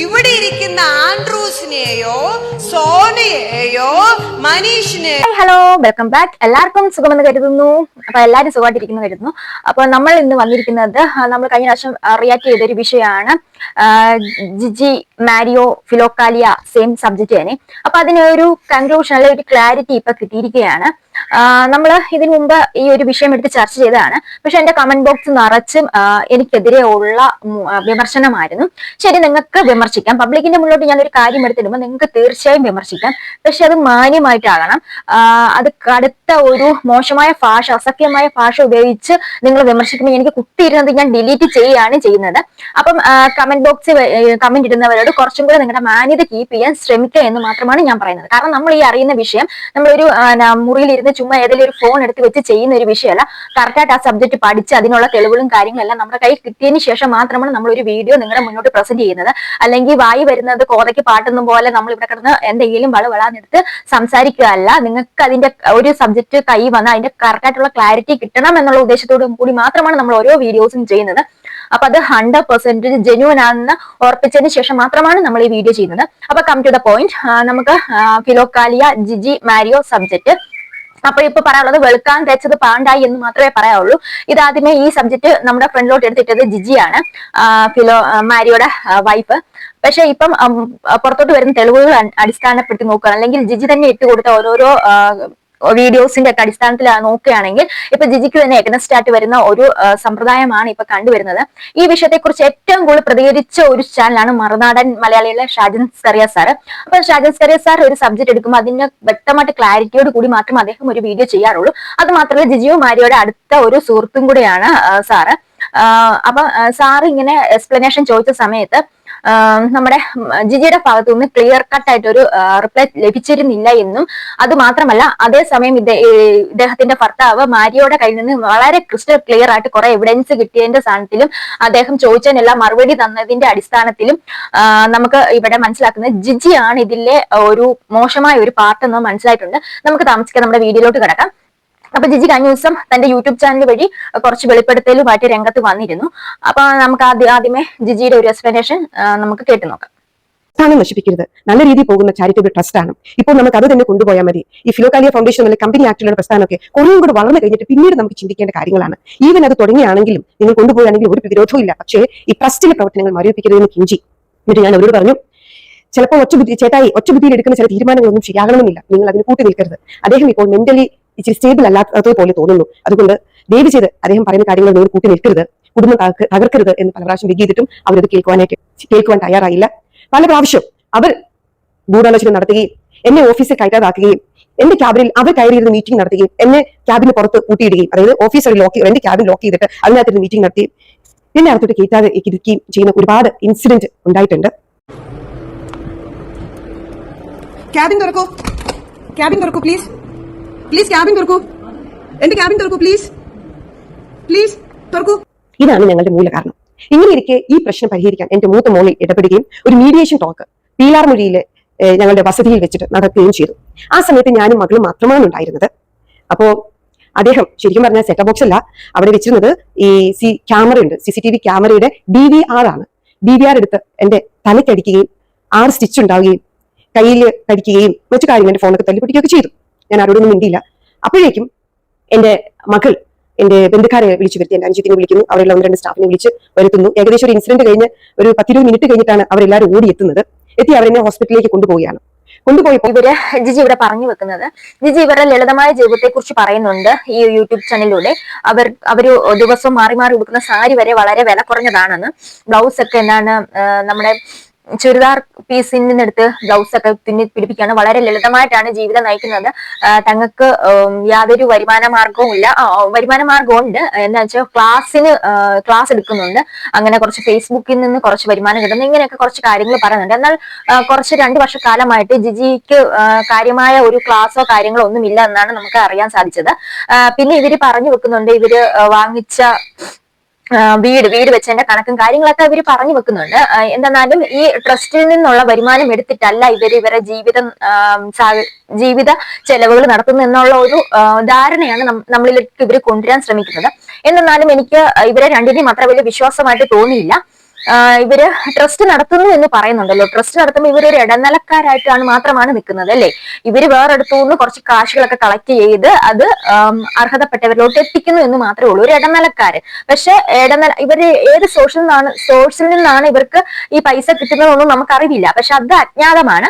ഇവിടെ ഇരിക്കുന്ന ആൻഡ്രൂസിനെയോ സോനയെയോ മനീഷിനെയോ. Hello, welcome back. എല്ലാവർക്കും സുഖമെന്ന് കരുതുന്നു. അപ്പൊ എല്ലാവരും സുഖമായിട്ടിരിക്കുന്നു കരുതുന്നു. അപ്പൊ നമ്മൾ ഇന്ന് വന്നിരിക്കുന്നത് നമ്മൾ കഴിഞ്ഞ പ്രാവശ്യം റിയാക്ട് ചെയ്തൊരു വിഷയമാണ് Gigi Mario Philokalia same subject തന്നെ. അപ്പൊ അതിനൊരു കൺക്ലൂഷൻ അല്ലെ ഒരു ക്ലാരിറ്റി ഇപ്പൊ കിട്ടിയിരിക്കുകയാണ്. നമ്മൾ ഇതിനു മുമ്പ് ഈ ഒരു വിഷയം എടുത്ത് ചർച്ച ചെയ്തതാണ്. പക്ഷെ എന്റെ കമന്റ് ബോക്സ് നിറച്ചും എനിക്കെതിരെ ഉള്ള വിമർശനമായിരുന്നു. ശരി, നിങ്ങൾക്ക് വിമർശിക്കാം. പബ്ലിക്കിന്റെ മുന്നോട്ട് ഞാൻ ഒരു കാര്യം എടുത്തിടുമ്പോൾ നിങ്ങൾക്ക് തീർച്ചയായും വിമർശിക്കാം. പക്ഷെ അത് മാന്യമായിട്ടാകണം. അത് കടുത്ത ഒരു മോശമായ ഭാഷ, അസഭ്യമായ ഭാഷ ഉപയോഗിച്ച് നിങ്ങൾ വിമർശിക്കുമ്പോൾ എനിക്ക് കുത്തിയിരുന്നത് ഞാൻ ഡിലീറ്റ് ചെയ്യുകയാണ് ചെയ്യുന്നത്. അപ്പം കമന്റ് ബോക്സിൽ കമന്റ് ഇടുന്നവരോട് കുറച്ചും കൂടെ നിങ്ങളുടെ മാന്യത കീപ്പ് ചെയ്യാൻ ശ്രമിക്കുക എന്ന് മാത്രമാണ് ഞാൻ പറയുന്നത്. കാരണം നമ്മൾ ഈ അറിയുന്ന വിഷയം നമ്മളൊരു മുറിയിലിരുന്ന് ചുമ്മാ ഏതെങ്കിലും ഒരു ഫോൺ എടുത്ത് വെച്ച് ചെയ്യുന്ന ഒരു വിഷയമല്ല. കറക്റ്റായിട്ട് ആ സബ്ജക്ട് പഠിച്ച് അതിനുള്ള തെളിവുകളും കാര്യങ്ങളെല്ലാം നമ്മുടെ കയ്യിൽ കിട്ടിയതിന് ശേഷം മാത്രമാണ് നമ്മൾ ഒരു വീഡിയോ നിങ്ങളുടെ മുന്നോട്ട് പ്രസന്റ് ചെയ്യുന്നത്. അല്ലെങ്കിൽ വായി വരുന്നത് കോതയ്ക്ക് പാട്ടുന്ന പോലെ നമ്മൾ ഇവിടെ കിടന്ന് എന്തെങ്കിലും വളവളാന്നെടുത്ത് സംസാരിക്കുകയല്ല. നിങ്ങൾക്ക് അതിന്റെ ഒരു സബ്ജക്ട് കൈ വന്ന് അതിന്റെ കറക്റ്റായിട്ടുള്ള ക്ലാരിറ്റി കിട്ടണം എന്നുള്ള ഉദ്ദേശത്തോടും കൂടി മാത്രമാണ് നമ്മൾ ഓരോ വീഡിയോസും ചെയ്യുന്നത്. അപ്പൊ അത് 100% ജെന്യുവൻ ആണെന്ന് ഉറപ്പിച്ചതിന് ശേഷം മാത്രമാണ് നമ്മൾ ഈ വീഡിയോ ചെയ്യുന്നത്. അപ്പൊ കം ടു ദ പോയിന്റ്. നമുക്ക് ഫിലോക്കാലിയ ജിജി മാരിയോ സബ്ജക്ട്. അപ്പൊ ഇപ്പൊ പറയാനുള്ളത് വെളുക്കാൻ തേച്ചത് പാണ്ടായി എന്ന് മാത്രമേ പറയാവുള്ളൂ. ഇതാദ്യമേ ഈ സബ്ജക്ട് നമ്മുടെ ഫ്രണ്ടിലോട്ട് എടുത്തിട്ടത് ജിജിയാണ്, മാരിയോടെ വൈഫ്. പക്ഷെ ഇപ്പം പുറത്തോട്ട് വരുന്ന തെളിവുകൾ അടിസ്ഥാനപ്പെടുത്തി നോക്കുകയാണ്, അല്ലെങ്കിൽ ജിജി തന്നെ ഇട്ട് കൊടുത്ത ഓരോരോ വീഡിയോസിന്റെ ഒക്കെ അടിസ്ഥാനത്തിൽ നോക്കുകയാണെങ്കിൽ ഇപ്പൊ ജിജിക്ക് തന്നെ എഗനസ്റ്റ് ആയിട്ട് വരുന്ന ഒരു സമ്പ്രദായമാണ് ഇപ്പൊ കണ്ടുവരുന്നത്. ഈ വിഷയത്തെ കുറിച്ച് ഏറ്റവും കൂടുതൽ പ്രതികരിച്ച ഒരു ചാനലാണ് മറുനാടൻ മലയാളിയിലെ ഷാജൻ സ്കറിയ സാർ. അപ്പൊ ഷാജൻ സ്കറിയ സാർ ഒരു സബ്ജക്ട് എടുക്കുമ്പോൾ അതിന് വ്യക്തമായിട്ട് ക്ലാരിറ്റിയോട് കൂടി മാത്രം അദ്ദേഹം ഒരു വീഡിയോ ചെയ്യാറുള്ളൂ. അത് മാത്രമല്ല ജിജിയോ മാരിയോയുടെ അടുത്ത ഒരു സുഹൃത്തും കൂടെയാണ് സാറ്. അപ്പൊ സാറ് ഇങ്ങനെ എക്സ്പ്ലനേഷൻ ചോദിച്ച സമയത്ത് നമ്മുടെ ജിജിയുടെ ഭാഗത്തു നിന്ന് ക്ലിയർ കട്ട് ആയിട്ട് ഒരു റിപ്ലൈ ലഭിച്ചിരുന്നില്ല എന്നും, അത് മാത്രമല്ല അതേസമയം ഇദ്ദേഹത്തിന്റെ ഭർത്താവ് മാരിയോയുടെ കയ്യിൽ നിന്ന് വളരെ ക്രിസ്റ്റൽ ക്ലിയർ ആയിട്ട് കുറെ എവിഡൻസ് കിട്ടിയതിന്റെ സ്ഥാനത്തിലും അദ്ദേഹം ചോദിച്ചതിനെല്ലാം മറുപടി തന്നതിന്റെ അടിസ്ഥാനത്തിലും നമുക്ക് ഇവിടെ മനസ്സിലാക്കുന്നത് ജിജിയാണ് ഇതിലെ ഒരു മോശമായ ഒരു പാർട്ട് എന്ന് മനസ്സിലായിട്ടുണ്ട്. നമുക്ക് താമസിക്കാൻ നമ്മുടെ വീഡിയോയിലോട്ട് കിടക്കാം. അപ്പൊ ജിജി കഴിഞ്ഞ ദിവസം തന്റെ യൂട്യൂബ് ചാനൽ വഴി കുറച്ച് വെളിപ്പെടുത്തലുമായിട്ട് രംഗത്ത് വന്നിരുന്നു. അപ്പൊ നമുക്ക് ആദ്യമേ ജിജിയുടെ ഒരു എക്സ്പ്ലനേഷൻ നമുക്ക് കേട്ടു നോക്കാം. സ്ഥാനം നശിപ്പിക്കരുത്, നല്ല രീതിയിൽ പോകുന്ന ചാരിറ്റബിൾ ട്രസ്റ്റ് ആണ്. ഇപ്പോൾ നമുക്ക് അത് തന്നെ കൊണ്ടുപോയാൽ മതി. ഈ ഫിലോക്കാലിയ ഫൗണ്ടേഷൻ എന്നുള്ള കമ്പനി ആക്ടിലുള്ള പ്രസ്ഥാനമൊക്കെ കുറേയും കൂടെ വളർന്നു കഴിഞ്ഞിട്ട് പിന്നീട് നമുക്ക് ചിന്തിക്കേണ്ട കാര്യങ്ങളാണ്. ഈവൻ അത് തുടങ്ങിയാണെങ്കിലും നിങ്ങൾ കൊണ്ടുപോയാണെങ്കിലും ഒരു വിരോധവും ഇല്ല. പക്ഷേ ഈ ട്രസ്റ്റിലെ പ്രവർത്തനങ്ങൾ മരവിപ്പിക്കരുതെന്ന് കിഞ്ചി. എന്നിട്ട് ഞാൻ അവരോട് പറഞ്ഞു, ചിലപ്പോൾ ഒറ്റ ബുദ്ധിയിൽ എടുക്കുന്ന ചില തീരുമാനങ്ങളൊന്നും ശരിയാകണമെന്നില്ല, നിങ്ങൾ അതിന് കൂട്ടി നിൽക്കരുത്. അദ്ദേഹം ഇപ്പോൾ മെന്റലി ഇച്ചിരി സ്റ്റേബിൾ അല്ലാത്തതുപോലെ തോന്നുന്നു. അതുകൊണ്ട് ദയവ് ചെയ്ത് അദ്ദേഹം പറയുന്ന കാര്യങ്ങൾ നിങ്ങൾ കൂട്ടി നിൽക്കരുത്, കുടുംബം തകർക്കരുത് എന്ന് പല പ്രാവശ്യം വിധിയിട്ടിട്ടും അവരത് കേൾക്കുവാൻ തയ്യാറായില്ല. പല പ്രാവശ്യം അവർ ഗൂഢാലോചന നടത്തുകയും എന്നെ ഓഫീസിൽ കയറ്റാതാക്കുകയും എന്റെ ക്യാബിനിൽ അവർ കയറിയിരുന്ന മീറ്റിംഗ് നടത്തുകയും എന്നെ ക്യാബിന് പുറത്ത് കൂട്ടിയിടുകയും, അതായത് ഓഫീസർ എന്റെ ക്യാബിൻ ലോക്ക് ചെയ്തിട്ട് അതിനകത്തൊരു മീറ്റിംഗ് നടത്തി എന്നെ അകത്തോട്ട് കയറ്റാതെ ഇരിക്കുകയും ചെയ്യുന്ന ഒരുപാട് ഇൻസിഡന്റ് ഉണ്ടായിട്ടുണ്ട്. ക്യാബിൻ തുറക്കൂ പ്ലീസ്, ക്യാബിൻ തുറക്കൂ, എന്റെ ക്യാബിൻ തുറക്കൂ പ്ലീസ് തുറക്കൂ. ഇതാണ് ഞങ്ങളുടെ മൂല കാരണം. ഇങ്ങനെ ഇരിക്കെ ഈ പ്രശ്നം പരിഹരിക്കാൻ എന്റെ മൂത്ത മോളിൽ ഇടപെടുകയും ഒരു മീഡിയേഷൻ ടോക്ക് പീലാർമൊഴിയിലെ ഞങ്ങളുടെ വസതിയിൽ വെച്ചിട്ട് നടത്തുകയും ചെയ്തു. ആ സമയത്ത് ഞാനും മകളും മാത്രമാണ് ഉണ്ടായിരുന്നത്. അപ്പോ അദ്ദേഹം ശരിക്കും പറഞ്ഞാൽ സെറ്റ് ബോക്സ് അല്ല അവിടെ വെച്ചിരുന്നത്, ഈ ക്യാമറ ഉണ്ട്, CCTV ക്യാമറയുടെ DVR ആണ്. DVR എടുത്ത് എന്റെ തലയ്ക്കടിക്കുകയും 6 സ്റ്റിച്ച് ഉണ്ടാവുകയും കയ്യിൽ കടിക്കുകയും മറ്റു കാര്യങ്ങൾ എന്റെ ഫോണൊക്കെ തല്ലിപ്പൊട്ടിക്കുകയൊക്കെ ചെയ്തു. ഞാൻ ആരോടൊന്നും മിണ്ടിയില്ല. അപ്പോഴേക്കും എന്റെ മകൾ എന്റെ ബന്ധുക്കാരെ വിളിച്ചു വരുത്തി, എന്റെ അനുജത്തിനെ വിളിക്കുന്നു, അവരെല്ലാം 1-2 സ്റ്റാഫിനെ വിളിച്ച് വരുത്തുന്നു. ഏകദേശം ഒരു ഇൻസിഡന്റ് കഴിഞ്ഞ് ഒരു 10-20 മിനിറ്റ് കഴിഞ്ഞിട്ടാണ് അവരെല്ലാവരും ഓടിയെത്തുന്നത്. അവരെന്നെ ഹോസ്പിറ്റലിലേക്ക് കൊണ്ടുപോയപ്പോൾ ജിജി ഇവിടെ പറഞ്ഞു വെക്കുന്നത്, ജിജി ഇവരുടെ ലളിതമായ ജീവിതത്തെ കുറിച്ച് പറയുന്നുണ്ട് ഈ യൂട്യൂബ് ചാനലിലൂടെ. അവര് ദിവസം മാറി മാറി ഉടുക്കുന്ന സാരി വരെ വളരെ വില കുറഞ്ഞതാണെന്ന്, ബ്ലൗസ് ഒക്കെ എന്താണ് നമ്മുടെ ചുരിദാർ പീസിൽ നിന്നെടുത്ത് ബ്ലൗസ് ഒക്കെ പിടിപ്പിക്കുകയാണ്. വളരെ ലളിതമായിട്ടാണ് ജീവിതം നയിക്കുന്നത്. തങ്ങൾക്ക് യാതൊരു വരുമാന മാർഗവും ഇല്ല. വരുമാന മാർഗം ഉണ്ട്, എന്താ വെച്ചാൽ ക്ലാസ് എടുക്കുന്നുണ്ട്, അങ്ങനെ കുറച്ച് ഫേസ്ബുക്കിൽ നിന്ന് കുറച്ച് വരുമാനം കിട്ടുന്നു, ഇങ്ങനെയൊക്കെ കുറച്ച് കാര്യങ്ങൾ പറയുന്നുണ്ട്. എന്നാൽ കുറച്ച് 2 വർഷക്കാലമായിട്ട് ജിജിക്ക് കാര്യമായ ഒരു ക്ലാസ്സോ കാര്യങ്ങളോ ഒന്നും ഇല്ല എന്നാണ് നമുക്ക് അറിയാൻ സാധിച്ചത്. പിന്നെ ഇവര് പറഞ്ഞു വെക്കുന്നുണ്ട്, ഇവര് വാങ്ങിച്ച വീട് വെച്ചതിന്റെ കണക്കും കാര്യങ്ങളൊക്കെ ഇവര് പറഞ്ഞു വെക്കുന്നുണ്ട്. എന്തെന്നാലും ഈ ട്രസ്റ്റിൽ നിന്നുള്ള വരുമാനം എടുത്തിട്ടല്ല ഇവരെ ജീവിത ചെലവുകൾ നടത്തുന്നു എന്നുള്ള ഒരു ധാരണയാണ് നമ്മളിലേക്ക് ഇവര് കൊണ്ടുവരാൻ ശ്രമിക്കുന്നത്. എന്നാലും എനിക്ക് ഇവരെ രണ്ടിനെയും അത്ര വലിയ വിശ്വാസമായിട്ട് തോന്നിയില്ല. ഇവര് ട്രസ്റ്റ് നടത്തുന്നു എന്ന് പറയുന്നുണ്ടല്ലോ. ട്രസ്റ്റ് നടത്തുമ്പോൾ ഇവരൊരു ഇടനിലക്കാരായിട്ടാണ് മാത്രമാണ് നിൽക്കുന്നത് അല്ലെ. ഇവര് വേറെടുത്തുനിന്ന് കുറച്ച് കാശുകളൊക്കെ കളക്ട് ചെയ്ത് അത് അർഹതപ്പെട്ടവരിലോട്ട് എത്തിക്കുന്നു എന്ന് മാത്രമേ ഉള്ളൂ, ഒരു ഇടനിലക്കാര്. പക്ഷെ ഇവര് ഏത് സോഴ്സിൽ നിന്നാണ് ഇവർക്ക് ഈ പൈസ കിട്ടുന്നതൊന്നും നമുക്കറിയില്ല. പക്ഷെ അത് അജ്ഞാതമാണ്.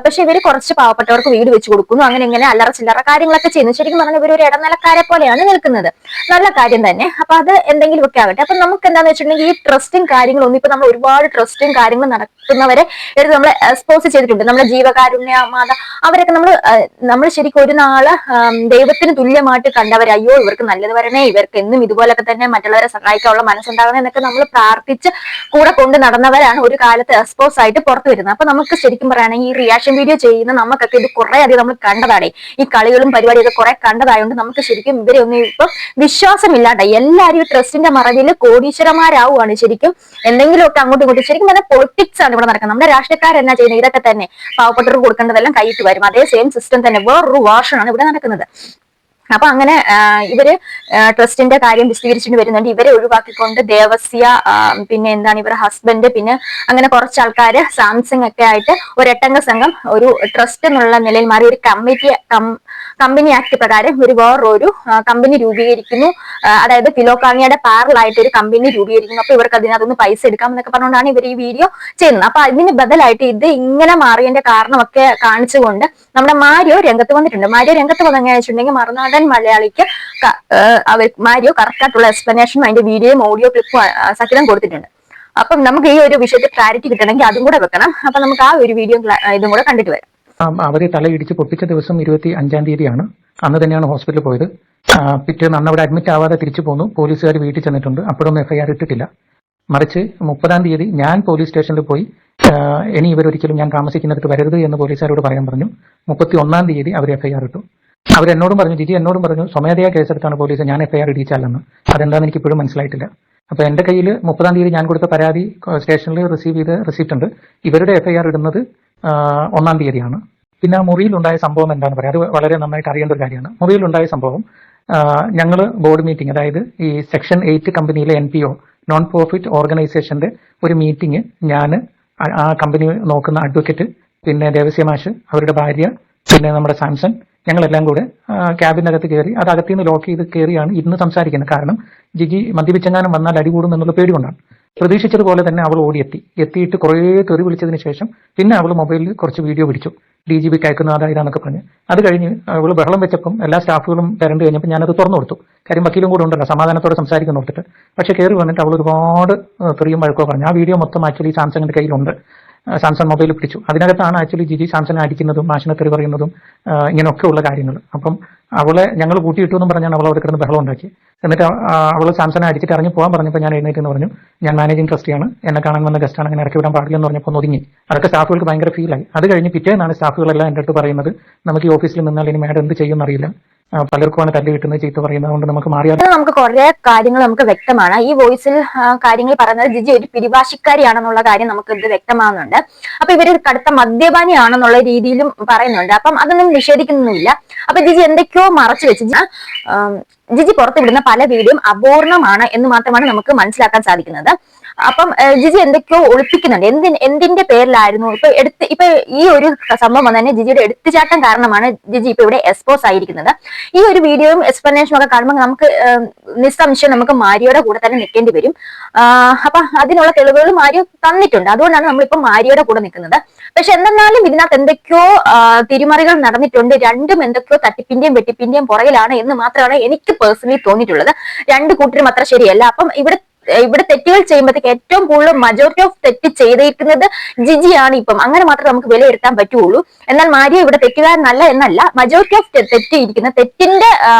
പക്ഷെ ഇവര് കുറച്ച് പാവപ്പെട്ടവർക്ക് വീട് വെച്ച് കൊടുക്കുന്നു, അങ്ങനെ ഇങ്ങനെ അല്ലറ ചില്ലറ കാര്യങ്ങളൊക്കെ ചെയ്യുന്നു. ശരിക്കും പറഞ്ഞാൽ ഇവർ ഒരു ഇടനിലക്കാരെ പോലെയാണ് നിൽക്കുന്നത്. നല്ല കാര്യം തന്നെ. അപ്പൊ അത് എന്തെങ്കിലും ഒക്കെ ആകട്ടെ. അപ്പൊ നമുക്ക് എന്താന്ന് വെച്ചിട്ടുണ്ടെങ്കിൽ ഈ ട്രസ്റ്റും കാര്യങ്ങളും ഒന്നും ഇപ്പൊ നമ്മൾ ഒരുപാട് ട്രസ്റ്റും കാര്യങ്ങളും നടത്തുന്നവരെ എടുത്ത് നമ്മൾ എക്സ്പോസ് ചെയ്തിട്ടുണ്ട്. നമ്മുടെ ജീവകാരുണ്യ മാത അവരൊക്കെ നമ്മൾ ശരിക്കും ഒരു നാള് ദൈവത്തിന് തുല്യമായിട്ട് കണ്ടവരെ, അയ്യോ ഇവർക്ക് നല്ലത് വരണേ, ഇവർക്ക് എന്നും ഇതുപോലൊക്കെ തന്നെ മറ്റുള്ളവരെ സഹായിക്കാനുള്ള മനസ്സുണ്ടാകണേ എന്നൊക്കെ നമ്മൾ പ്രാർത്ഥിച്ച് കൂടെ കൊണ്ട് നടന്നവരാണ് ഒരു കാലത്ത് എക്സ്പോസ് ആയിട്ട് പുറത്തു വരുന്നത്. അപ്പൊ നമുക്ക് ശരിക്കും പറയുകയാണെങ്കിൽ ഈ റിയാക്ഷൻ വീഡിയോ ചെയ്യുന്ന നമുക്കൊക്കെ ഇത് കുറെ അധികം നമ്മൾ കണ്ടതാണേ. ഈ കളികളും പരിപാടിയൊക്കെ കുറെ കണ്ടതായതുകൊണ്ട് നമുക്ക് ശരിക്കും ഇവരെ ഒന്നും ഇപ്പൊ വിശ്വാസമില്ലാണ്ടായി. എല്ലാവരും ട്രസ്റ്റിന്റെ മറവിൽ കോടീശ്വരന്മാരാവുകയാണ് ശരിക്കും. എന്തെങ്കിലുമൊക്കെ അങ്ങോട്ടും ഇങ്ങോട്ടും ശരിക്കും പറഞ്ഞാൽ പൊളിറ്റിക്സ് ആണ് ഇവിടെ നടക്കുന്നത്. നമ്മുടെ രാഷ്ട്രീയക്കാരെന്നാ ചെയ്യുന്നത്? ഇതൊക്കെ തന്നെ പാവപ്പെട്ടവർക്ക് കൊടുക്കേണ്ടതെല്ലാം കൈയിട്ട് വരും. അതേ സെയിം സിസ്റ്റം തന്നെ വേറൊരു വേർഷനാണ് ഇവിടെ നടക്കുന്നത്. അപ്പൊ അങ്ങനെ ഇവര് ട്രസ്റ്റിന്റെ കാര്യം വിശദീകരിച്ചിട്ട് വരുന്നുണ്ട്. ഇവരെ ഒഴിവാക്കിക്കൊണ്ട് ദേവസ്യ, പിന്നെ എന്താണ് ഇവരുടെ ഹസ്ബൻഡ്, പിന്നെ അങ്ങനെ കുറച്ച് ആൾക്കാര് സാംസങ് ഒക്കെ ആയിട്ട് ഒരു എട്ടംഗ സംഘം ഒരു ട്രസ്റ്റ് എന്നുള്ള നിലയിൽ മാറി ഒരു കമ്പനി ആക്ട് പ്രകാരം ഒരു വേറൊരു കമ്പനി രൂപീകരിക്കുന്നു. അതായത് ഫിലോക്കാമിയയുടെ പാരലായിട്ട് ഒരു കമ്പനി രൂപീകരിക്കുന്നു. അപ്പൊ ഇവർക്ക് അതിനകത്തൊന്ന് പൈസ എടുക്കാം എന്നൊക്കെ പറഞ്ഞുകൊണ്ടാണ് ഇവർ ഈ വീഡിയോ ചെയ്യുന്നത്. അപ്പൊ അതിന് ബദലായിട്ട് ഇത് ഇങ്ങനെ മാറിയതിന്റെ കാരണമൊക്കെ കാണിച്ചുകൊണ്ട് നമ്മുടെ മാരിയോ രംഗത്ത് വന്നിട്ടുണ്ട്. മാരിയോ രംഗത്ത് വന്നെങ്ങനെ വെച്ചിട്ടുണ്ടെങ്കിൽ മറുനാടൻ മലയാളിക്ക് മാരിയോ കറക്റ്റായിട്ടുള്ള എക്സ്പ്ലനേഷനും അതിന്റെ വീഡിയോയും ഓഡിയോ ക്ലിപ്പും സഹിതം കൊടുത്തിട്ടുണ്ട്. അപ്പം നമുക്ക് ഈ ഒരു വിഷയത്തിൽ ക്ലാരിറ്റി കിട്ടണമെങ്കിൽ അതും കൂടെ വെക്കണം. അപ്പൊ നമുക്ക് ആ ഒരു വീഡിയോ ഇതും കൂടെ കണ്ടിട്ട് വരാം. അവരെ തലയിടിച്ച് പൊട്ടിച്ച ദിവസം 25-ാം തീയതിയാണ്. അന്ന് തന്നെയാണ് ഹോസ്പിറ്റലിൽ പോയത്. പിറ്റേന്ന് അന്ന് അവിടെ അഡ്മിറ്റ് ആവാതെ തിരിച്ചു പോന്നു. പോലീസുകാർ വീട്ടിൽ ചെന്നിട്ടുണ്ട്. അപ്പോഴൊന്നും FIR ഇട്ടിട്ടില്ല. മറിച്ച് 30-ാം തീയതി ഞാൻ പോലീസ് സ്റ്റേഷനിൽ പോയി ഇനി ഇവരൊരിക്കലും ഞാൻ താമസിക്കുന്നിടത്ത് വരരുത് എന്ന് പോലീസുകാരോട് പറയാൻ പറഞ്ഞു. 31-ാം തീയതി അവർ FIR ഇട്ടു. അവരെന്നോടും പറഞ്ഞു, ജിജി എന്നോടും പറഞ്ഞു, സ്വമേധയാ കേസെടുത്താണ് പോലീസ്, ഞാൻ FIR ഇടിച്ചാലെന്ന്. അതെന്താണെന്ന് എനിക്ക് ഇപ്പോഴും മനസ്സിലായിട്ടില്ല. അപ്പൊ എന്റെ കയ്യിൽ 30-ാം തീയതി ഞാൻ കൊടുത്ത പരാതി സ്റ്റേഷനിൽ റിസീവ് ചെയ്ത റെസിപ്റ്റ് ഉണ്ട്. ഇവരുടെ FIR ഇടുന്നത് 1-ാം തീയതിയാണ്. പിന്നെ ആ മുറിയിലുണ്ടായ സംഭവം എന്താണെന്ന് പറയാം. അത് വളരെ നന്നായിട്ട് അറിയേണ്ട ഒരു കാര്യമാണ്. മുറിയിലുണ്ടായ സംഭവം, ഞങ്ങൾ ബോർഡ് മീറ്റിംഗ്, അതായത് ഈ സെക്ഷൻ 8 കമ്പനിയിലെ NPO നോൺ പ്രോഫിറ്റ് ഓർഗനൈസേഷന്റെ ഒരു മീറ്റിംഗ് ഞാൻ, ആ കമ്പനി നോക്കുന്ന അഡ്വക്കേറ്റ്, പിന്നെ ദേവസ്യ മാഷ്, അവരുടെ ഭാര്യ, പിന്നെ നമ്മുടെ സാംസൺ, ഞങ്ങളെല്ലാം കൂടെ ക്യാബിനകത്ത് കയറി, അത് അകത്തു നിന്ന് ലോക്ക് ചെയ്ത് കയറിയാണ് ഇന്ന് സംസാരിക്കുന്നത്. കാരണം ജിജി മദ്യപിച്ചെങ്ങാനും വന്നാൽ അടികൂടും എന്നുള്ള പേടി കൊണ്ടാണ്. പ്രതീക്ഷിച്ചതുപോലെ തന്നെ അവൾ എത്തിയിട്ട് കുറേ തെറി വിളിച്ചതിന് ശേഷം പിന്നെ അവൾ മൊബൈലിൽ കുറച്ച് വീഡിയോ പിടിച്ചു, DGPക്ക് അയക്കുന്ന അതായതാന്നൊക്കെ പറഞ്ഞ്. അത് കഴിഞ്ഞ് അവൾ ബഹളം വെച്ചപ്പം എല്ലാ സ്റ്റാഫുകളും തരണ്ട് കഴിഞ്ഞപ്പോൾ ഞാനത് തുറന്നു കൊടുത്തു. കാര്യം വക്കീലും കൂടെ ഉണ്ടല്ലോ, സമാധാനത്തോടെ സംസാരിക്കുന്നു കൊടുത്തിട്ട്. പക്ഷെ കയറി വന്നിട്ട് അവൾ ഒരുപാട് തെറിയും വഴക്കോ പറഞ്ഞു. ആ വീഡിയോ മൊത്തം ആക്ച്വലി സാംസങ്ങിന്റെ കയ്യിലുണ്ട്. സാംസങ് മൊബൈൽ പിടിച്ചു. അതിനകത്താണ് ആക്ച്വലി ജിജി സാംസങ്ങിനെ അടിക്കുന്നതും മാഷിനെ തെറി പറയുന്നതും ഇങ്ങനെയൊക്കെ ഉള്ള കാര്യങ്ങൾ. അപ്പം അവളെ ഞങ്ങൾ കൂട്ടിയിട്ടു എന്നും പറഞ്ഞാണ് അവൾ അവിടെ കിടന്ന് ബഹളം ഉണ്ടാക്കി. എന്നിട്ട് അവൾ സാംസങ്ങിനെ അടിച്ചിട്ട് ഇറങ്ങി പോകാൻ പറഞ്ഞപ്പോൾ ഞാൻ എഴുന്നേറ്റ് എന്ന് പറഞ്ഞു, ഞാൻ മാനേജിംഗ് ട്രസ്റ്റിയാണ്, എന്നെ കാണാൻ വന്ന ഗസ്റ്റാണ്, അങ്ങനെ ഇറക്കി വിടാൻ പാടില്ലെന്ന് പറഞ്ഞപ്പോൾ ഒതുങ്ങി. അതൊക്കെ സ്റ്റാഫുകൾക്ക് ഭയങ്കര ഫീലായി. അത് കഴിഞ്ഞ് പിറ്റേന്നാണ് സ്റ്റാഫുകളെല്ലാം എൻ്റെ അടുത്ത് പറയുന്നത്, നമുക്ക് ഈ ഓഫീസിൽ നിന്നാൽ ഇനി മാഡം എന്ത് ചെയ്യുമെന്ന് അറിയില്ല, പലർക്കുമാണ് തല്ല് കിട്ടുന്നത്, ചീത്ത പറയുന്നത്, കൊണ്ട് നമുക്ക് മാറിയാൽ. നമുക്ക് കുറെ കാര്യങ്ങൾ നമുക്ക് വ്യക്തമാണ്. ഈ വോയിസിൽ കാര്യങ്ങൾ പറയുന്നത് ജിജി ഒരു പിരിവാശിക്കാരിയാണെന്നുള്ള കാര്യം നമുക്ക് ഇത് വ്യക്തമാകുന്നുണ്ട്. അപ്പൊ ഇവര് കടുത്ത മദ്യപാനിയാണെന്നുള്ള രീതിയിലും പറയുന്നുണ്ട്. അപ്പം അതൊന്നും നിഷേധിക്കുന്നില്ല. അപ്പൊ ജിജി എന്തൊക്കെയോ മറച്ചു വെച്ച് ജിജി പുറത്തുവിടുന്ന പല വീഡിയോയും അപൂർണമാണ് എന്ന് മാത്രമാണ് നമുക്ക് മനസ്സിലാക്കാൻ സാധിക്കുന്നത്. അപ്പം ജിജി എന്തൊക്കെയോ ഒളിപ്പിക്കുന്നുണ്ട്. എന്തിന്റെ പേരിലായിരുന്നു ഇപ്പൊ ഈ ഒരു സംഭവം തന്നെ ജിജിയുടെ എടുത്തുചാട്ടം കാരണമാണ് ജിജി ഇപ്പൊ ഇവിടെ എക്സ്പോസ് ആയിരിക്കുന്നത്. ഈ ഒരു വീഡിയോയും എക്സ്പ്ലനേഷനും ഒക്കെ കാണുമ്പോൾ നമുക്ക് നിസ്സംശയം നമുക്ക് മാരിയോയുടെ കൂടെ തന്നെ നിൽക്കേണ്ടി വരും. അപ്പൊ അതിനുള്ള തെളിവുകൾ മാരിയോ തന്നിട്ടുണ്ട്. അതുകൊണ്ടാണ് നമ്മളിപ്പോ മാരിയോയുടെ കൂടെ നിൽക്കുന്നത്. പക്ഷെ എന്തെന്നാലും ഇതിനകത്ത് എന്തൊക്കെയോ തിരിമറികൾ നടന്നിട്ടുണ്ട്. രണ്ടും എന്തൊക്കെയോ തട്ടിപ്പിന്റെയും വെട്ടിപ്പിന്റെയും പുറകിലാണ് എന്ന് മാത്രമാണ് എനിക്ക് പേഴ്സണലി തോന്നിയിട്ടുള്ളത്. രണ്ടു കൂട്ടരും അത്ര ശരിയല്ല. അപ്പം ഇവിടെ തെറ്റുകൾ ചെയ്യുമ്പോഴത്തേക്ക് ഏറ്റവും കൂടുതൽ മജോറിറ്റി ഓഫ് തെറ്റ് ചെയ്തിരിക്കുന്നത് ജിജിയാണ്. ഇപ്പം അങ്ങനെ മാത്രമേ നമുക്ക് വിലയിരുത്താൻ പറ്റുള്ളൂ. എന്നാൽ മാരിയോ ഇവിടെ തെറ്റുകാരനല്ല എന്നല്ല, മജോറിറ്റി ഓഫ് തെറ്റിന്റെ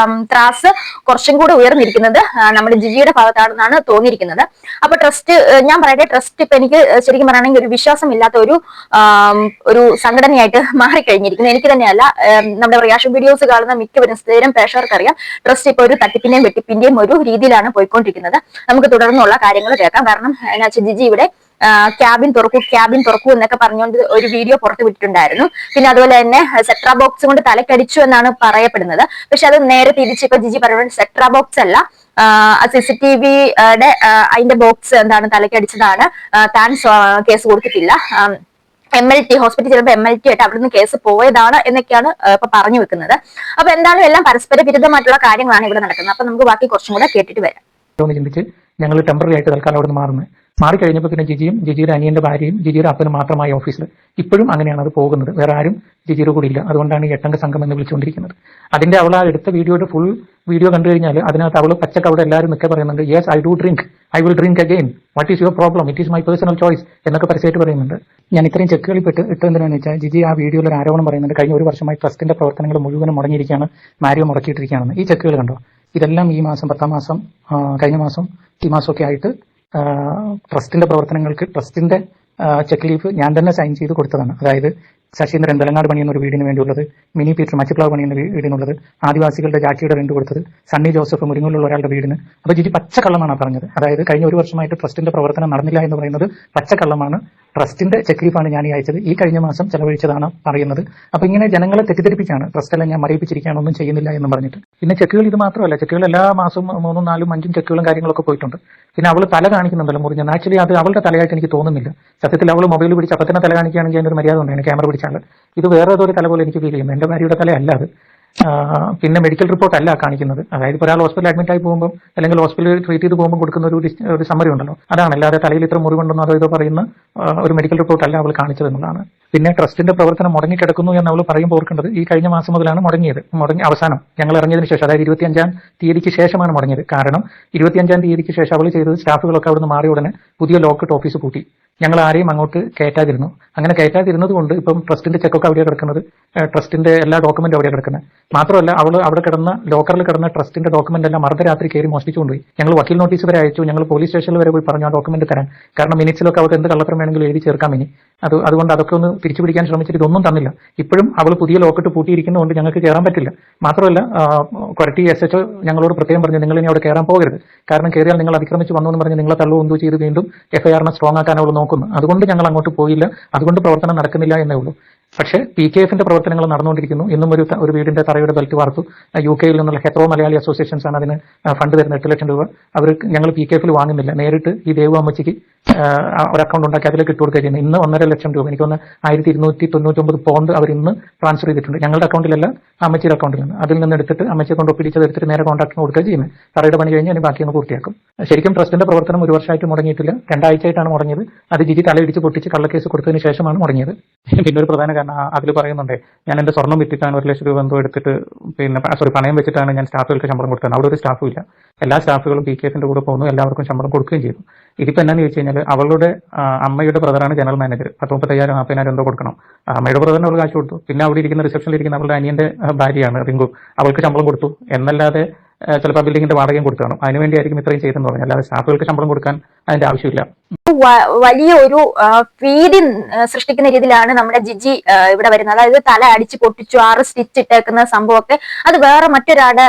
ത്രാസ് കുറച്ചും കൂടെ ഉയർന്നിരിക്കുന്നത് നമ്മുടെ ജിജിയുടെ ഭാഗത്താണെന്നാണ് തോന്നിയിരിക്കുന്നത്. അപ്പൊ ട്രസ്റ്റ്, ഞാൻ പറയട്ടെ, ട്രസ്റ്റ് ഇപ്പൊ എനിക്ക് ശരിക്കും പറയുകയാണെങ്കിൽ ഒരു വിശ്വാസമില്ലാത്ത ഒരു സംഘടനയായിട്ട് മാറിക്കഴിഞ്ഞിരിക്കുന്നു. എനിക്ക് തന്നെയല്ല, നമ്മുടെ റിയാക്ഷൻ വീഡിയോസ് കാണുന്ന മിക്കവരും സ്ഥിരം പ്രേക്ഷകർക്കറിയാം ട്രസ്റ്റ് ഇപ്പൊ ഒരു തട്ടിപ്പിന്റെയും വെട്ടിപ്പിന്റെയും ഒരു രീതിയിലാണ് പോയിക്കൊണ്ടിരിക്കുന്നത്. നമുക്ക് തുടർന്നുള്ള കാര്യങ്ങൾ കേൾക്കാം. കാരണം എന്നാ വെച്ചാൽ ജിജി ഇവിടെ ക്യാബിൻ തുറക്കൂ എന്നൊക്കെ പറഞ്ഞുകൊണ്ട് ഒരു വീഡിയോ പുറത്തു വിട്ടിട്ടുണ്ടായിരുന്നു. പിന്നെ അതുപോലെ തന്നെ സെട്രാ ബോക്സ് കൊണ്ട് തലക്കടിച്ചു എന്നാണ് പറയപ്പെടുന്നത്. പക്ഷെ അത് നേരെ തിരിച്ച് ഇപ്പൊ ജിജി പറയുന്നത് സെട്രാ ബോക്സ് അല്ല, CCTV-യുടെ അതിന്റെ ബോക്സ് എന്താണ് തലക്കടിച്ചതാണ്, താൻ കേസ് കൊടുത്തിട്ടില്ല, MLT ഹോസ്പിറ്റൽ ചിലപ്പോൾ MLT ആയിട്ട് അവിടുന്ന് കേസ് പോയതാണ് എന്നൊക്കെയാണ് ഇപ്പൊ പറഞ്ഞു വെക്കുന്നത്. അപ്പൊ എന്തായാലും എല്ലാം പരസ്പര വിരുദ്ധമായിട്ടുള്ള കാര്യങ്ങളാണ് ഇവിടെ നടക്കുന്നത്. അപ്പൊ നമുക്ക് ബാക്കി കുറച്ചും കൂടെ കേട്ടിട്ട് വരാം. ചിന്തിച്ച് ഞങ്ങൾ ടെമ്പററി ആയിട്ട് തൽക്കാലം അവിടെ നിന്ന് മാറിക്കഴിഞ്ഞപ്പോൾ പിന്നെ ജിജിയും ജിജിയുടെ അനിയന്റെ ഭാര്യയും ജിജിയുടെ അപ്പനും മാത്രമായി ഓഫീസിൽ ഇപ്പോഴും അങ്ങനെയാണ് അത് പോകുന്നത്. വേറെ ആരും ജിജിയുടെ കൂടി ഇല്ല. അതുകൊണ്ടാണ് ഈ 8 അംഗ സംഘം എന്ന് വിളിച്ചുകൊണ്ടിരിക്കുന്നത്. അതിന്റെ അവൾ ആ എടുത്ത വീഡിയോയുടെ ഫുൾ വീഡിയോ കണ്ടു കഴിഞ്ഞാൽ അതിനകത്ത് അവൾ പച്ചക്ക് അവിടെ എല്ലാവരും മിക്ക പറയുന്നുണ്ട്, yes I do drink, I will drink again, what is your problem, it is my personal choice എന്നൊക്കെ പരസ്യമായിട്ട് പറയുന്നുണ്ട്. ഞാൻ ഇത്രയും ചെക്കുകളിൽ ഇട്ടെന്തിനാണെന്ന് വെച്ചാൽ ജിജി ആ വീഡിയോയിൽ ഒരു ആരോപണം പറയുന്നുണ്ട്, കഴിഞ്ഞ ഒരു വർഷമായി ട്രസ്റ്റിന്റെ പ്രവർത്തനങ്ങൾ മുഴുവനും മുടങ്ങിയിരിക്കുകയാണ്, മാരിയോ മുടക്കിയിട്ടിരിക്കുകയാണെന്ന്. ഈ ചെക്കുകൾ കണ്ടോ? ഇതെല്ലാം ഈ മാസം 10-ാം മാസം, കഴിഞ്ഞ മാസം, ഈ മാസമൊക്കെ ആയിട്ട് ട്രസ്റ്റിന്റെ പ്രവർത്തനങ്ങൾക്ക് ട്രസ്റ്റിന്റെ ചെക്ക് ലീഫ് ഞാൻ തന്നെ സൈൻ ചെയ്ത് കൊടുത്തതാണ്. അതായത് ശശീന്ദ്രൻ വെലങ്ങാട് പണിയുന്ന ഒരു വീടിന് വേണ്ടിയുള്ളത്, മിനി പീറ്റർ മച്ചിപ്ലാവ് പണിയുന്ന വീടിനുള്ളത്, ആദിവാസികളുടെ ജാക്കിയുടെ റെന്റ് കൊടുത്തത്, സണ്ണി ജോസഫ് മുരിങ്ങൂരിലുള്ള ഒരാളുടെ വീടിന്. അപ്പൊ ജിജി പച്ചക്കള്ളമാണ് പറഞ്ഞത്. അതായത് കഴിഞ്ഞ ഒരു വർഷമായിട്ട് ട്രസ്റ്റിന്റെ പ്രവർത്തനം നടന്നില്ല എന്ന് പറയുന്നത് പച്ചക്കള്ളമാണ്. ട്രസ്റ്റിന്റെ ചെക്ക് ലീഫാണ് ഞാൻ ഈ അയച്ചത്, ഈ കഴിഞ്ഞ മാസം ചെലവഴിച്ചതാണ് പറയുന്നത്. അപ്പൊ ഇങ്ങനെ ജനങ്ങളെ തെറ്റിദ്ധരിപ്പിച്ചാണ്, ട്രസ്റ്റെല്ലാം ഞാൻ മറിയിപ്പിച്ചിരിക്കുകയാണ്, ഒന്നും ചെയ്യുന്നില്ല എന്ന് പറഞ്ഞിട്ട്. പിന്നെ ചെക്കുകൾ ഇത് മാത്രമല്ല, ചെക്കുകൾ എല്ലാ മാസവും 3, 4, 5 ചെക്കുകളും കാര്യങ്ങളൊക്കെ പോയിട്ടുണ്ട്. പിന്നെ അവൾ തല കാണിക്കുന്നുണ്ടല്ലോ മുറിഞ്ഞത്. ആക്ച്വലി അത് അവളുടെ തലയായിട്ട് എനിക്ക് തോന്നുന്നില്ല. സത്യത്തിൽ അവൾ മൊബൈൽ പിടിച്ച് അപ്പത്തന്നെ തല കാണിക്കുകയാണെങ്കിൽ അതിനൊരു മര്യാദ ഉണ്ടായിരുന്നു, ക്യാമറ പിടിച്ചാൽ. ഇത് വേറെ ഏതൊരു തല പോലെ എനിക്ക് ഫീൽ ചെയ്യുന്നു. എന്റെ ഭാര്യയുടെ തലയല്ല അത്. പിന്നെ മെഡിക്കൽ റിപ്പോർട്ട് അല്ല കാണിക്കുന്നത്. അതായത് ഇപ്പോൾ ഒരാൾ ഹോസ്പിറ്റലിൽ അഡ്മിറ്റ് ആയി പോകുമ്പോൾ അല്ലെങ്കിൽ ഹോസ്പിറ്റലിൽ ട്രീറ്റ് ചെയ്ത് പോകുമ്പോൾ കൊടുക്കുന്ന ഒരു സമ്മറി ഉണ്ടല്ലോ, അതാണ്. അല്ലാതെ തലയിൽ ഇത്ര മുറിവുണ്ടെന്നോ അതോ ഇതോ പറയുന്ന ഒരു മെഡിക്കൽ റിപ്പോർട്ട് അല്ല അവൾ കാണിച്ചത് എന്നുള്ളതാണ്. പിന്നെ ട്രസ്റ്റിന്റെ പ്രവർത്തനം മുടങ്ങിക്കിടക്കുന്നു എന്ന് അവൾ പറയുമ്പോൾ ഓർക്കേണ്ടത്, ഈ കഴിഞ്ഞ മാസം മുതലാണ് മുടങ്ങിയത്. അവസാനം ഞങ്ങൾ ഇറങ്ങിയതിന് ശേഷം, അതായത് 25-ാം തീയതിക്ക് ശേഷമാണ് മുടങ്ങിയത്. കാരണം 25-ാം തീയതിക്ക് ശേഷം അവൾ ചെയ്തത്, സ്റ്റാഫുകളൊക്കെ അവിടുന്ന് മാറിയ ഉടനെ പുതിയ ലോക്കറ്റ് ഓഫീസ് പൂട്ടി. ഞങ്ങൾ ആരെയും അങ്ങോട്ട് കയറ്റാതിരുന്നു. അങ്ങനെ കയറ്റാതിരുന്നത് കൊണ്ട് ഇപ്പം ട്രസ്റ്റിന്റെ ചെക്കൊക്കെ അവിടെയാണ് കിടക്കുന്നത്, ട്രസ്റ്റിന്റെ എല്ലാ ഡോക്യുമെന്റും അവിടെയാണ് കിടക്കുന്നത്. മാത്രമല്ല അവൾ അവിടെ കിടന്ന ലോക്കറിൽ കിടന്ന ട്രസ്റ്റിന്റെ ഡോക്യുമെന്റ് എല്ലാം അർദ്ധരാത്രി കയറി മോഷ്ടിച്ചുകൊണ്ടുപോയി. ഞങ്ങൾ വക്കീൽ നോട്ടീസ് വരെ അയച്ചു, ഞങ്ങൾ പോലീസ് സ്റ്റേഷനിൽ വരെ പോയി പറഞ്ഞു ആ ഡോക്യുമെന്റ് തരാൻ. കാരണം മിനിറ്റ്സിലൊക്കെ അവർക്ക് എന്ത് കള്ളത്തരം വേണമെങ്കിലും എഴുതി ചേർക്കാം ഇനി. അതുകൊണ്ട് അതൊക്കെ ഒന്ന് തിരിച്ചു പിടിക്കാൻ ശ്രമിച്ചിട്ട് ഇതൊന്നും തന്നില്ല. ഇപ്പോഴും അവൾ പുതിയ ലോക്കറ്റ് പൂട്ടിയിരിക്കുന്നതുകൊണ്ട് ഞങ്ങൾക്ക് കയറാൻ പറ്റില്ല. മാത്രമല്ല കൊരട്ടി SHO ഞങ്ങളോട് പ്രത്യേകം പറഞ്ഞു, നിങ്ങൾ ഇനി അവിടെ കയറാൻ പോകരുത്, കാരണം കയറിയാൽ നിങ്ങൾ അതിക്രമിച്ച് വന്നു എന്ന് പറഞ്ഞ് നിങ്ങളെ തള്ളുകൊണ്ടു ചെയ്ത് വീണ്ടും FIR-നെ സ്ട്രോങ് ആക്കാൻ അവൾ നോക്കുന്നു. അതുകൊണ്ട് ഞങ്ങൾ അങ്ങോട്ട് പോയില്ല, അതുകൊണ്ട് പ്രവർത്തനം നടക്കുന്നില്ല എന്നേ ഉള്ളൂ. പക്ഷേ PKF-ന്റെ പ്രവർത്തനങ്ങൾ നടന്നുകൊണ്ടിരിക്കുന്നു. ഇന്നും ഒരു വീടിന്റെ തറയുടെ ബെൽറ്റ് വാർത്തു. UK-യിൽ നിന്നുള്ള ഹെത്രോ മലയാളി അസോസിയേഷൻസ് ആണ് അതിന് ഫണ്ട് തരുന്നത്, 8 ലക്ഷം രൂപ. ഞങ്ങൾ PKF-ൽ വാങ്ങുന്നില്ല, നേരിട്ട് ഈ ദേവു അമ്മച്ചിക്ക് ഒരു അക്കൗണ്ട് ഉണ്ടാക്കി അതിലേക്ക് ഇട്ട് കൊടുക്കുക ചെയ്യുന്നത്. ഇന്ന് 1.5 ലക്ഷം രൂപ, എനിക്ക് 1299 പൗണ്ട് അവർ ഇന്ന് ട്രാൻസ്ഫർ ചെയ്തിട്ടുണ്ട്. ഞങ്ങളുടെ അക്കൗണ്ടിലല്ല, അമ്മച്ചിയുടെ അക്കൗണ്ടിലാണ്. അതിൽ നിന്ന് എടുത്തിട്ട് അമ്മച്ചിയെ കൊണ്ട് ഒപ്പിടിച്ചത് എടുത്തിട്ട് നേരെ കോൺട്രാക്ടിന് കൊടുക്കുക ചെയ്യുന്നത്. തറയുടെ പണി കഴിഞ്ഞ് അതിന് ബാക്കിയൊന്ന് പൂർത്തിയാക്കും. ശരിക്കും ട്രസ്റ്റിന്റെ പ്രവർത്തനം 1 വർഷമായിട്ട് മുടങ്ങിയിട്ടില്ല, 2 ആഴ്ചയായിട്ടാണ് മുടങ്ങിയത്. അത് ജിജി തലയിടിച്ച് പൊട്ടിച്ച് കള്ളക്കേസ് കൊടുത്തതിന് ശേഷമാണ് മുടങ്ങിയത്. പിന്നെ ഒരു പ്രധാന കാരണം അതിൽ പറയുന്നുണ്ട്, ഞാൻ എന്റെ സ്വർണ്ണം വിറ്റിട്ടാണ് 1 ലക്ഷം രൂപ എന്തോ എടുത്തിട്ട് പണയം വെച്ചിട്ടാണ് ഞാൻ സ്റ്റാഫുകൾക്ക് ശമ്പളം കൊടുത്തത്. അവിടെ ഒരു സ്റ്റാഫും ഇല്ല, എല്ലാ സ്റ്റാഫുകളും PKF-ന്റെ കൂടെ പോകുന്നു, എല്ലാവർക്കും ശമ്പളം കൊടുക്കുകയും ചെയ്തു. ഇതിപ്പോ എന്നാന്ന് ചോദിച്ചു കഴിഞ്ഞാൽ, അവളുടെ അമ്മയുടെ ബ്രദറാണ് ജനറൽ മാനേജർ. 30,000-40,000 എന്തോ കൊടുക്കണം. അമ്മയുടെ ബ്രദറിന് അവൾ കാശ് കൊടുത്തു. പിന്നെ അവിടെ ഇരിക്കുന്ന റിസപ്ഷനിൽ ഇരിക്കുന്ന അവളുടെ അനിയന്റെ ഭാര്യയാണ് റിങ്കു, അവൾക്ക് ശമ്പളം കൊടുത്തു. എന്നല്ലാതെ ചിലപ്പോൾ ബിൽഡിങ്ങിന്റെ വാടകയും കൊടുത്തു കാണും. അതിനുവേണ്ടിയായിരിക്കും ഇത്രയും ചെയ്തെന്ന് പറഞ്ഞു, അല്ലാതെ സ്റ്റാഫുകൾക്ക് ശമ്പളം കൊടുക്കാൻ അതിന്റെ ആവശ്യമില്ല. വലിയ ഒരു ഭീതി സൃഷ്ടിക്കുന്ന രീതിയിലാണ് നമ്മുടെ ജിജി ഇവിടെ വരുന്നത്. അതായത് തല അടിച്ച് പൊട്ടിച്ചു, 6 സ്റ്റിച്ച് ഇട്ടേക്കുന്ന സംഭവമൊക്കെ അത് വേറെ മറ്റൊരാളുടെ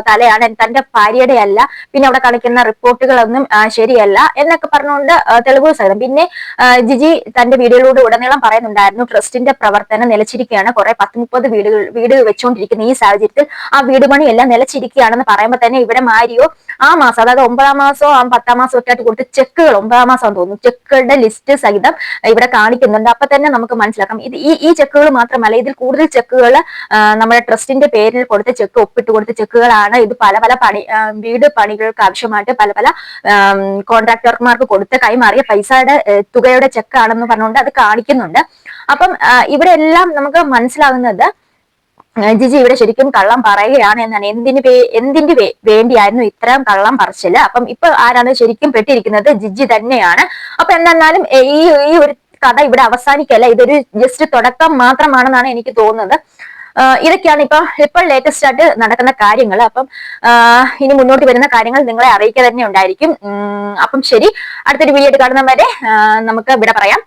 തലയാണ്, തന്റെ ഭാര്യയുടെ അല്ല, പിന്നെ അവിടെ കാണിക്കുന്ന റിപ്പോർട്ടുകളൊന്നും ശരിയല്ല എന്നൊക്കെ പറഞ്ഞുകൊണ്ട് തെളിവ് സഹിതം. പിന്നെ ജിജി തന്റെ വീഡിയോയിലൂടെ ഉടനീളം പറയുന്നുണ്ടായിരുന്നു, ട്രസ്റ്റിന്റെ പ്രവർത്തനം നിലച്ചിരിക്കുകയാണ്, കുറെ 10-30 വീട് വെച്ചുകൊണ്ടിരിക്കുന്ന ഈ സാഹചര്യത്തിൽ ആ വീട് പണിയെല്ലാം നിലച്ചിരിക്കുകയാണെന്ന് പറയുമ്പോൾ തന്നെ ഇവിടെ മാരിയോ ആ മാസം, അതായത് 9-ാം മാസമോ 10-ാം മാസം ഒക്കെ ആയിട്ട് കൊടുത്ത ചെക്കുകൾ, 9-ാം മാസം തോന്നുന്നു, ചെക്കുകളുടെ ലിസ്റ്റ് സഹിതം ഇവിടെ കാണിക്കുന്നുണ്ട്. അപ്പൊ തന്നെ നമുക്ക് മനസ്സിലാക്കാം ഇത് ഈ ചെക്കുകൾ മാത്രമല്ല, ഇതിൽ കൂടുതൽ ചെക്കുകൾ നമ്മുടെ ട്രസ്റ്റിന്റെ പേരിൽ കൊടുത്ത ചെക്ക്, ഒപ്പിട്ട് കൊടുത്ത ചെക്കുകളാണ്. ഇത് പല വീട് പണികൾക്ക് ആവശ്യമായിട്ട് പല കോൺട്രാക്ടർമാർക്ക് കൊടുത്ത് കൈമാറിയ പൈസയുടെ തുകയുടെ ചെക്കാണെന്ന് പറഞ്ഞുകൊണ്ട് അത് കാണിക്കുന്നുണ്ട്. അപ്പം ഇവിടെ എല്ലാം നമുക്ക് മനസ്സിലാകുന്നത് ജിജി ഇവിടെ ശരിക്കും കള്ളം പറയുകയാണ് എന്നാണ്. എന്തിന്റെ വേണ്ടിയായിരുന്നു ഇത്രയും കള്ളം പറച്ചില്? അപ്പം ഇപ്പൊ ആരാണ് ശരിക്കും പെട്ടിരിക്കുന്നത്? ജിജി തന്നെയാണ്. അപ്പൊ എന്തായാലും ഈ ഒരു കഥ ഇവിടെ അവസാനിക്കല്ല, ഇതൊരു ജസ്റ്റ് തുടക്കം മാത്രമാണെന്നാണ് എനിക്ക് തോന്നുന്നത്. ഇതൊക്കെയാണ് ഇപ്പോൾ ലേറ്റസ്റ്റ് ആയിട്ട് നടക്കുന്ന കാര്യങ്ങൾ. അപ്പം ഇനി മുന്നോട്ട് വരുന്ന കാര്യങ്ങൾ നിങ്ങളെ അറിയിക്കുക തന്നെ ഉണ്ടായിരിക്കും. അപ്പം ശരി, അടുത്തൊരു വീഡിയോ ആയിട്ട് കാണുന്ന വരെ നമുക്ക് ഇവിടെ പറയാം.